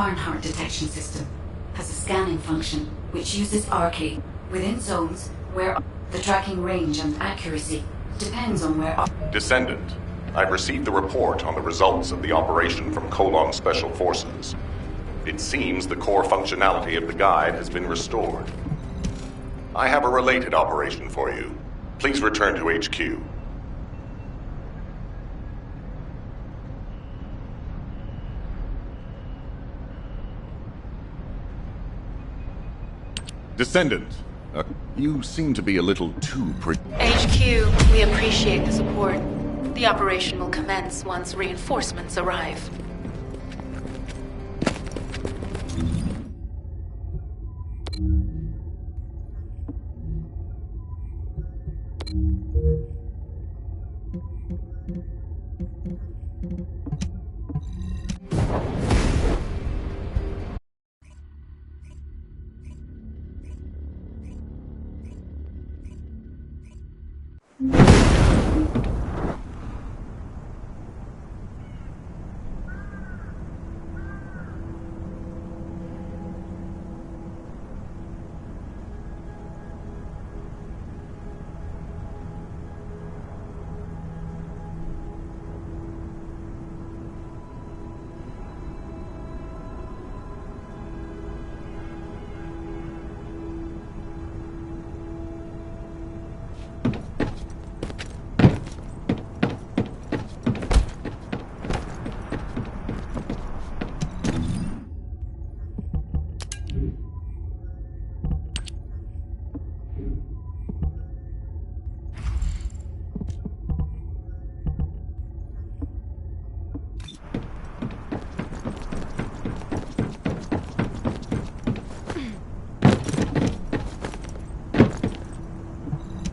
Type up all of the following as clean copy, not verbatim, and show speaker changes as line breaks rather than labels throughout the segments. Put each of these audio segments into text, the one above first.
Barnhart detection system has a scanning function which uses arcade within zones where the tracking range and accuracy depends on where...
Descendant, I've received the report on the results of the operation from Colon Special Forces. It seems the core functionality of the guide has been restored. I have a related operation for you. Please return to HQ. Descendant, you seem to be a little too
HQ, we appreciate the support. The operation will commence once reinforcements arrive.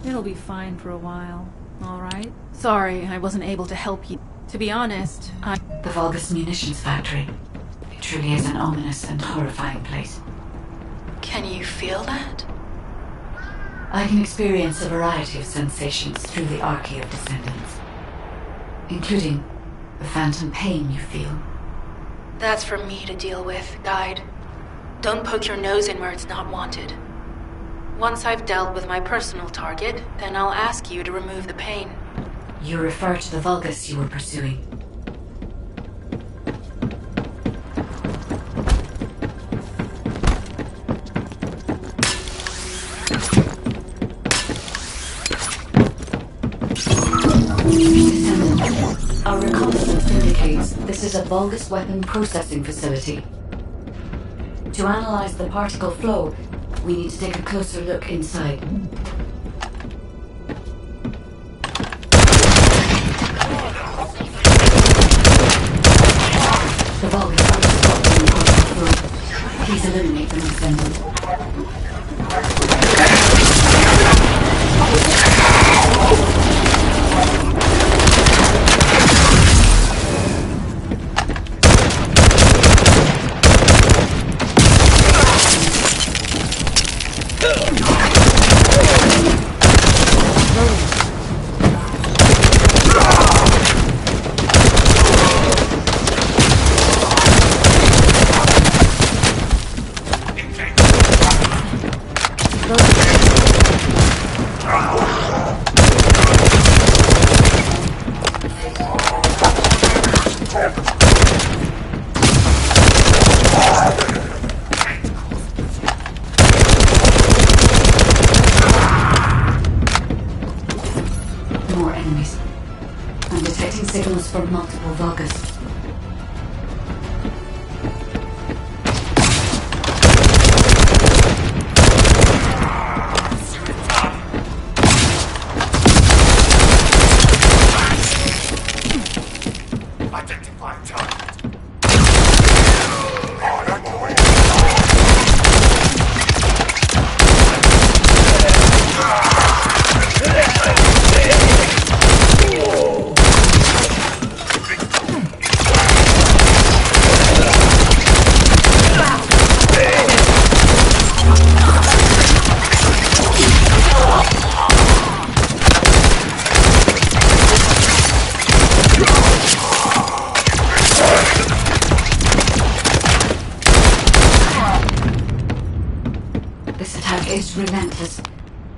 It'll be fine for a while, alright? Sorry, I wasn't able to help you. To be honest,
The Vulgus munitions factory. It truly is an ominous and horrifying place.
Can you feel that?
I can experience a variety of sensations through the Archaea of Descendants, including the phantom pain you feel.
That's for me to deal with, Guide. Don't poke your nose in where it's not wanted. Once I've dealt with my personal target, then I'll ask you to remove the pain.
You refer to the Vulgus you were pursuing. Descendant, our reconnaissance indicates this is a Vulgus weapon processing facility. To analyze the particle flow, we need to take a closer look inside. The Vulgus are disrupting the particle flow. Please eliminate them, Descendant. More enemies. I'm detecting signals from multiple Vulgus.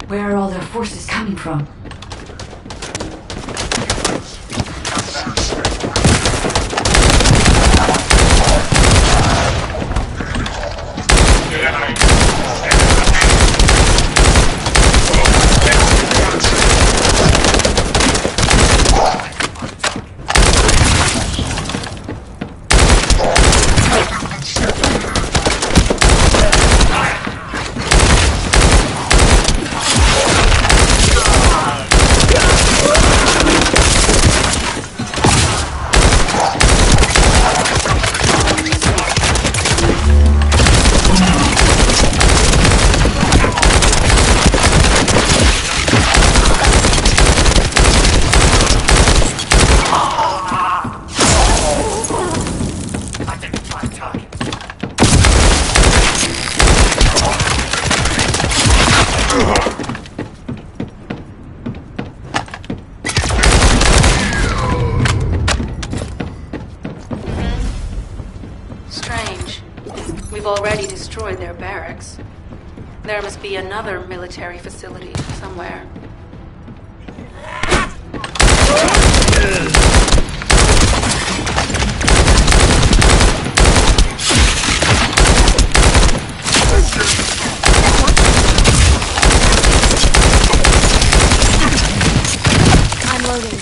Where are all their forces coming from?
Strange. We've already destroyed their barracks. There must be another military facility somewhere.
I'm loading.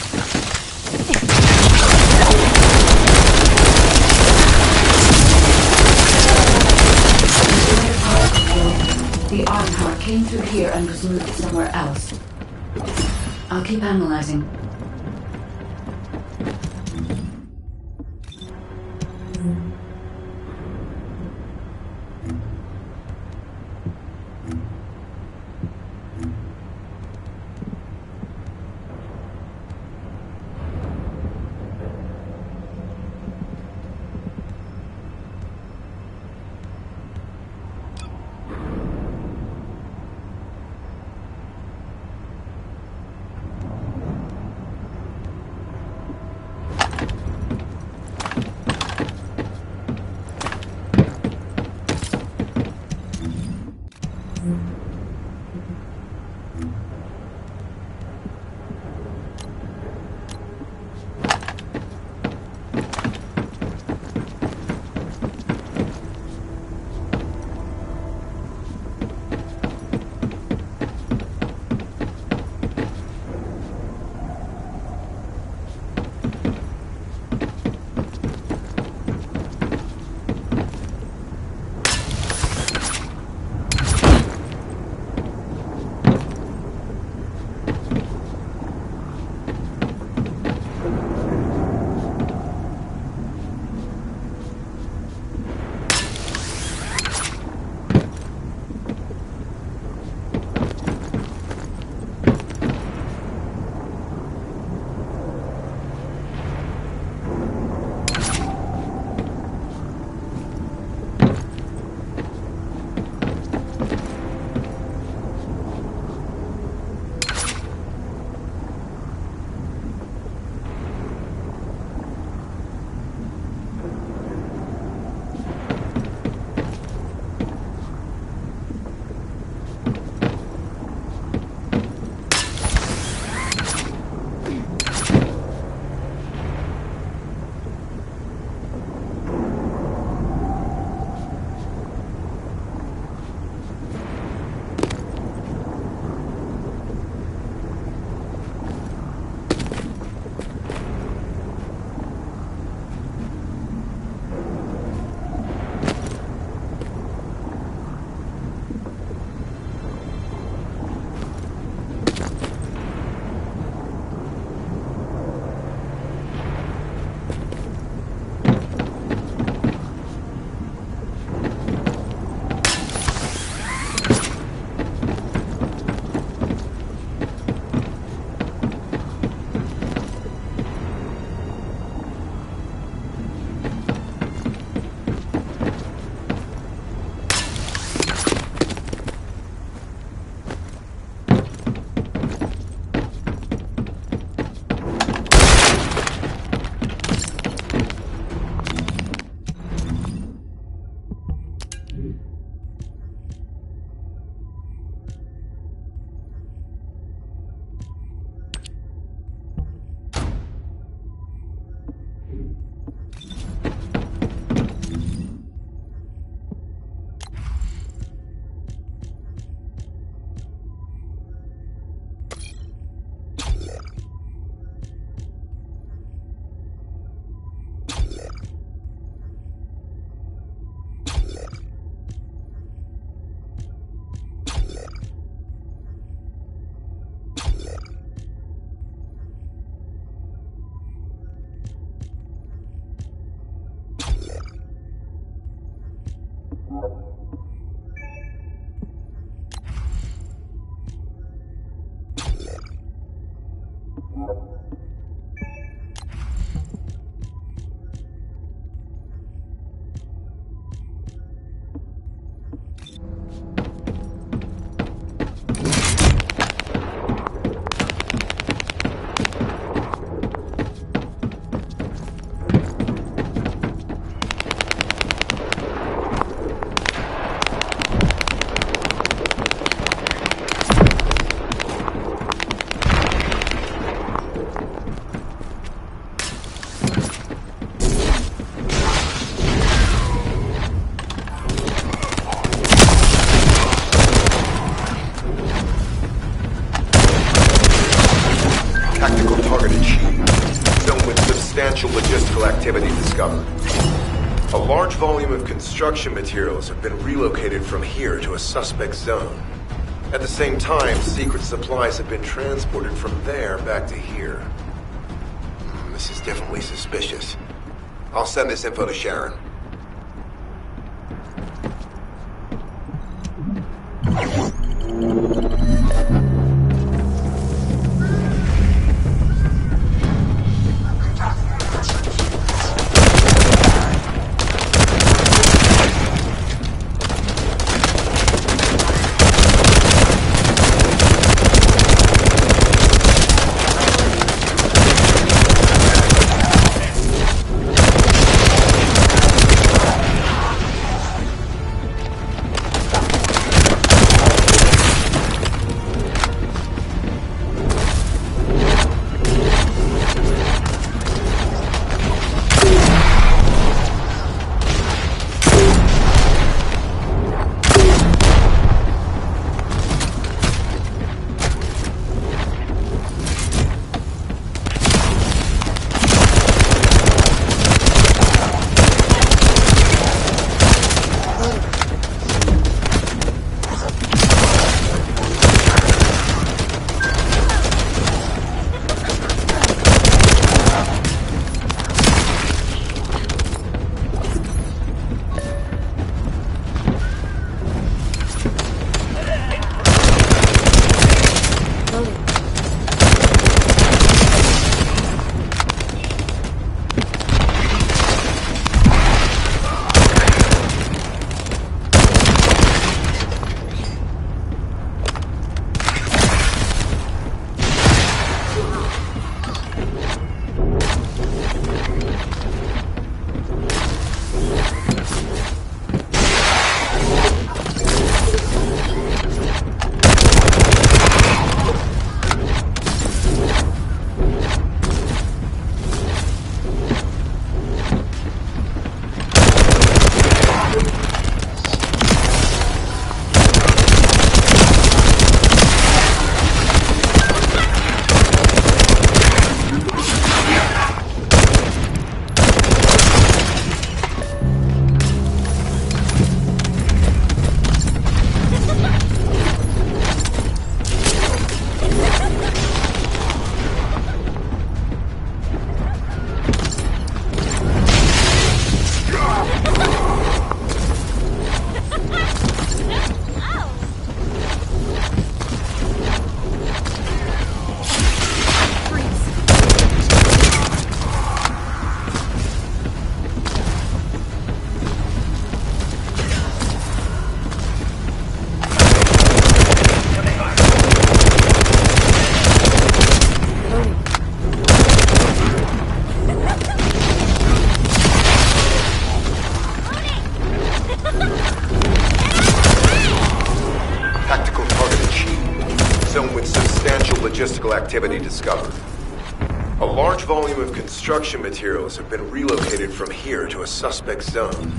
The Ironheart came through here and was moved somewhere else. I'll keep analyzing.
Tactical target achieved. Zone with substantial logistical activity discovered. A large volume of construction materials have been relocated from here to a suspect zone. At the same time, secret supplies have been transported from there back to here. This is definitely suspicious. I'll send this info to Sharon. Logistical activity discovered. A large volume of construction materials have been relocated from here to a suspect zone.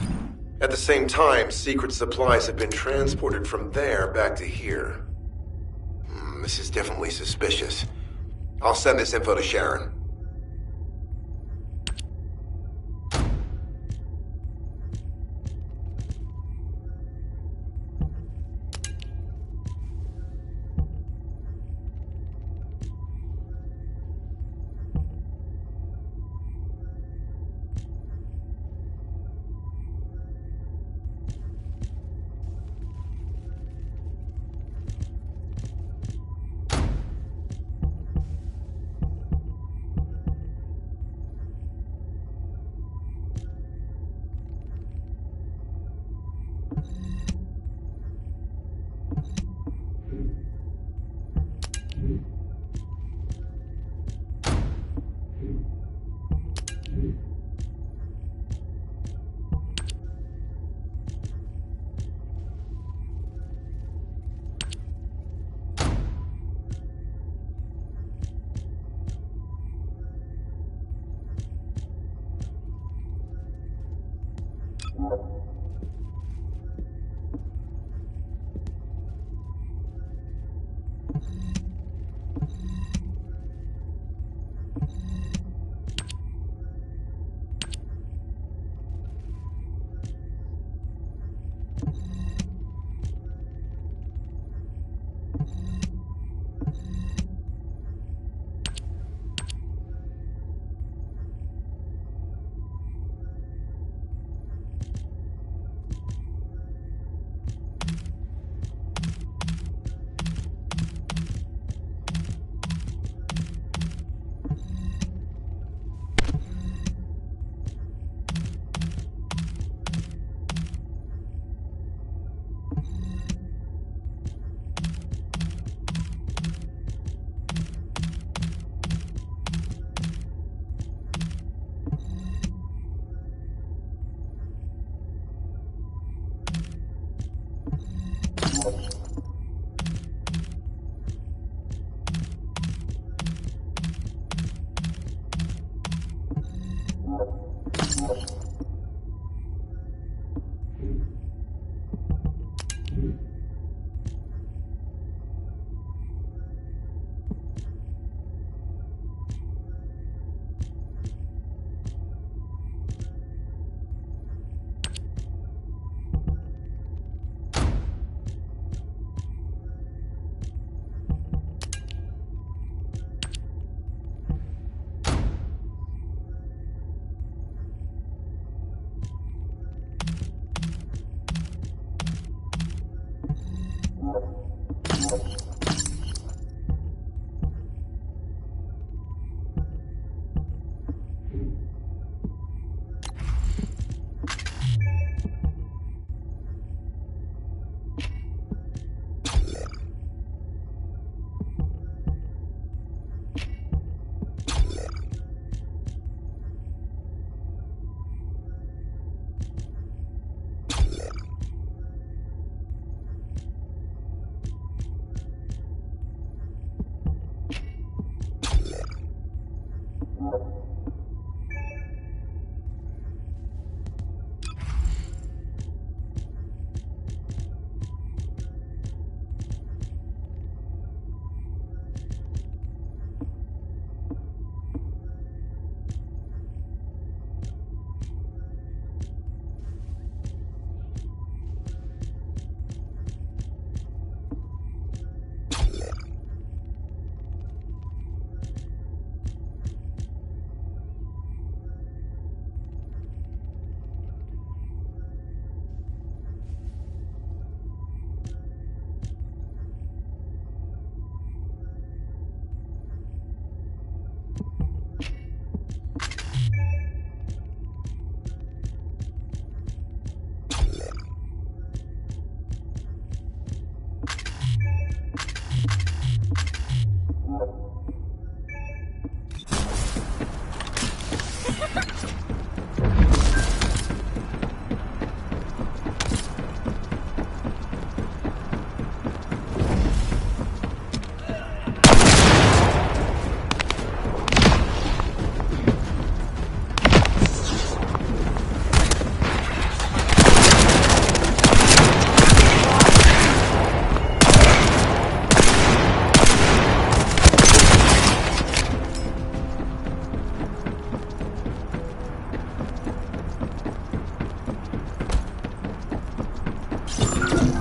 At the same time, secret supplies have been transported from there back to here. This is definitely suspicious. I'll send this info to Sharon.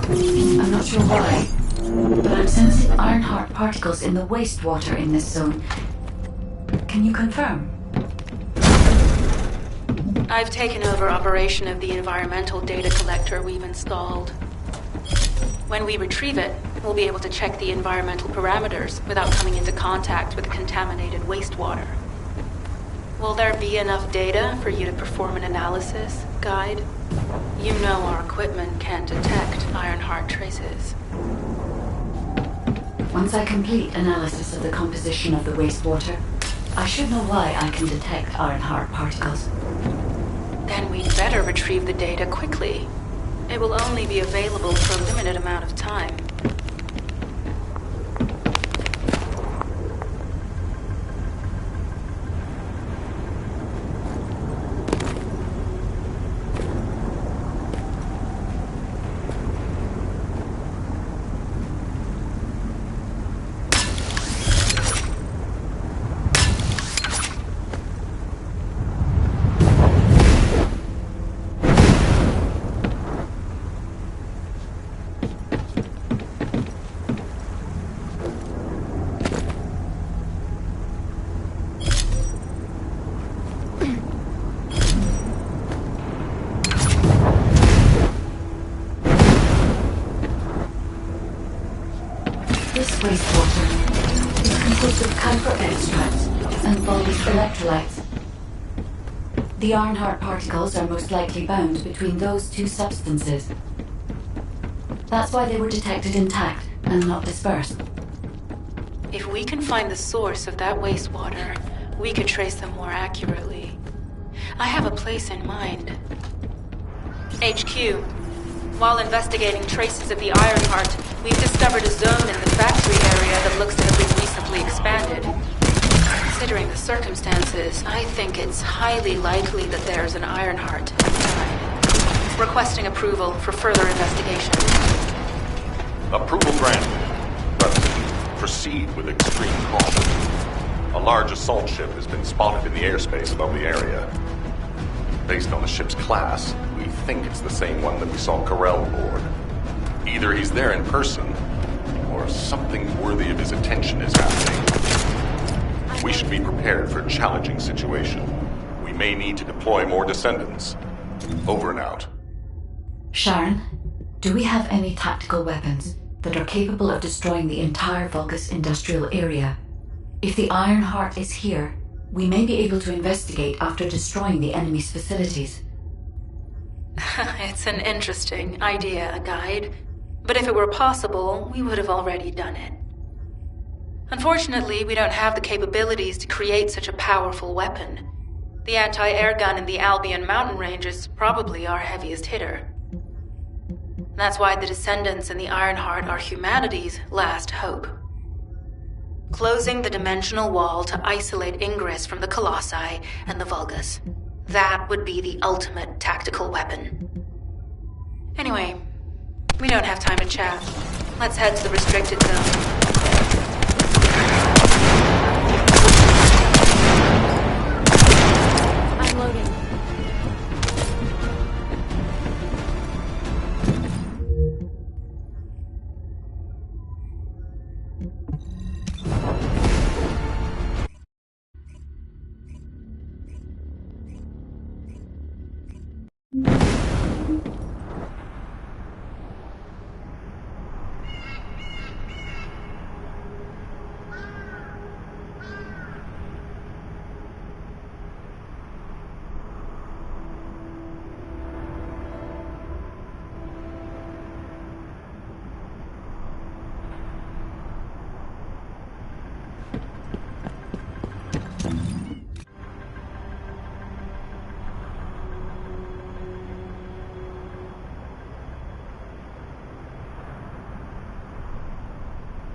I'm not sure why, but I'm sensing Ironheart particles in the wastewater in this zone. Can you confirm?
I've taken over operation of the environmental data collector we've installed. When we retrieve it, we'll be able to check the environmental parameters without coming into contact with contaminated wastewater. Will there be enough data for you to perform an analysis, Guide? You know our equipment can't detect Ironheart traces.
Once I complete analysis of the composition of the wastewater, I should know why I can detect Ironheart particles.
Then we'd better retrieve the data quickly. It will only be available for a limited amount of time.
This wastewater is composed of camphor extracts and Voldy's electrolytes. The Ironheart particles are most likely bound between those two substances. That's why they were detected intact and not dispersed.
If we can find the source of that wastewater, we could trace them more accurately. I have a place in mind. HQ. While investigating traces of the Ironheart, we've discovered a zone in the factory area that looks to have been recently expanded. Considering the circumstances, I think it's highly likely that there's an Ironheart inside. Requesting approval for further investigation.
Approval granted, but proceed with extreme caution. A large assault ship has been spotted in the airspace above the area. Based on the ship's class, we think it's the same one that we saw Carell aboard. Either he's there in person, or something worthy of his attention is happening. We should be prepared for a challenging situation. We may need to deploy more descendants. Over and out.
Sharon, do we have any tactical weapons that are capable of destroying the entire Vulgus industrial area? If the Ironheart is here, we may be able to investigate after destroying the enemy's facilities.
It's an interesting idea, Guide. But if it were possible, we would have already done it. Unfortunately, we don't have the capabilities to create such a powerful weapon. The anti-air gun in the Albion mountain range is probably our heaviest hitter. That's why the Descendants and the Ironheart are humanity's last hope. Closing the dimensional wall to isolate Ingress from the Colossi and the Vulgus. That would be the ultimate tactical weapon. Anyway, we don't have time to chat. Let's head to the restricted zone.